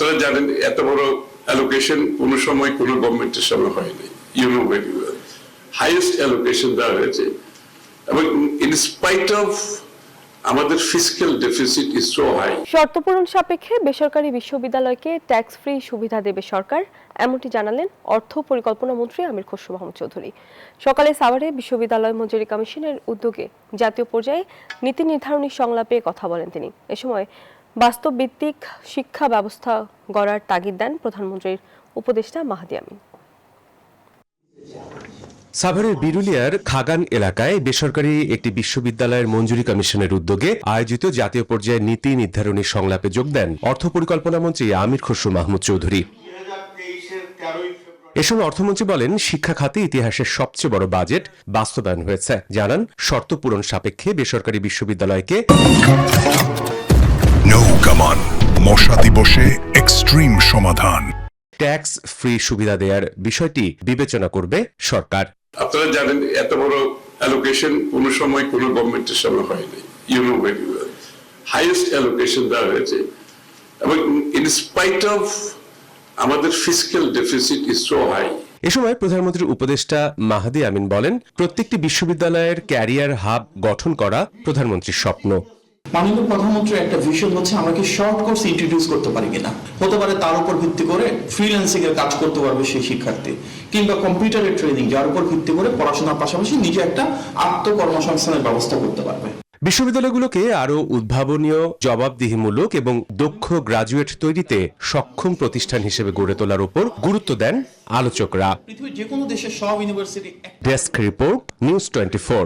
আপনারা জানেন এত বড় অ্যালোকেশন কোন সময় কোন গভর্নমেন্টের সময় হয়নি, you know very well. Highest allocation দেওয়া হয়েছে এবং ইন স্পাইট অফ আমাদের fiscal deficit is so high. শর্ত পূরণ সাপেক্ষে বেসরকারি বিশ্ববিদ্যালয়কে ট্যাক্স ফ্রি সুবিধা দেবে সরকার, এমনটি জানালেন অর্থ পরিকল্পনা মন্ত্রী আমির খসরু মাহমুদ চৌধুরী। সকালে সাভারে বিশ্ববিদ্যালয় মঞ্জুরি কমিশনের উদ্যোগে জাতীয় পর্যায়ে নীতি নির্ধারণী সংলাপে কথা বলেন তিনি। এ সময় বাস্তব ভিত্তিক শিক্ষা ব্যবস্থা গড়ার তাগিদ দেন প্রধানমন্ত্রীর উপদেষ্টা মাহাদি আমিন। সাভারের বিরুলিয়ার খাগান এলাকায় বেসরকারি একটি বিশ্ববিদ্যালয়ের মঞ্জুরি কমিশনের উদ্যোগে আয়োজিত জাতীয় পর্যায়ে নীতি নির্ধারণী সংলাপে যোগ দেন অর্থ পরিকল্পনা মন্ত্রী আমির খসরু মাহমুদ চৌধুরী। এ সময় অর্থমন্ত্রী বলেন, শিক্ষা খাতে ইতিহাসের সবচেয়ে বড় বাজেট বাস্তবায়ন হয়েছে। জানান, শর্ত পূরণ সাপেক্ষে বেসরকারি বিশ্ববিদ্যালয়কে মশা দিবসে এক্সট্রিম সমাধান ট্যাক্স ফ্রি সুবিধা দেওয়ার বিষয়টি বিবেচনা করবে সরকার। আপনারা জানেন এত বড় অ্যালোকেশন কোন সময় কোন গভর্নমেন্টের সময় হয়নি, you know very well. Highest allocation দেওয়া হয়েছে এবং ইন স্পাইট অফ আমাদের fiscal deficit is so high. এ সময় প্রধানমন্ত্রীর উপদেষ্টা মাহাদি আমিন বলেন, প্রত্যেকটি বিশ্ববিদ্যালয়ের ক্যারিয়ার হাব গঠন করা প্রধানমন্ত্রীর স্বপ্ন। মাননীয় প্রধানমন্ত্রীর একটা ভিশন হচ্ছে আমরা কি শর্ট কোর্স ইন্ট্রোডিউস করতে পারি কিনা, হতে পারে তার উপর ভিত্তি করে ফ্রিল্যান্সিং এর কাজ করতে পারবে সেই শিক্ষার্থী, কিংবা কম্পিউটারের ট্রেনিং যার উপর ভিত্তি করে পড়াশোনার পাশাপাশি নিজে একটা আত্মকর্মসংস্থানের ব্যবস্থা করতে পারবে। বিশ্ববিদ্যালয়গুলোকে আরো উদ্ভাবনীয়, জবাবদিহিমূলক এবং দক্ষ গ্রাজুয়েট তৈরিতে সক্ষম প্রতিষ্ঠান হিসেবে গড়ে তোলার উপর গুরুত্ব দেন আলোচকরা। পৃথিবীর যে কোনো দেশের সব ইউনিভার্সিটি ডেস্ক রিপোর্ট, নিউজ 24।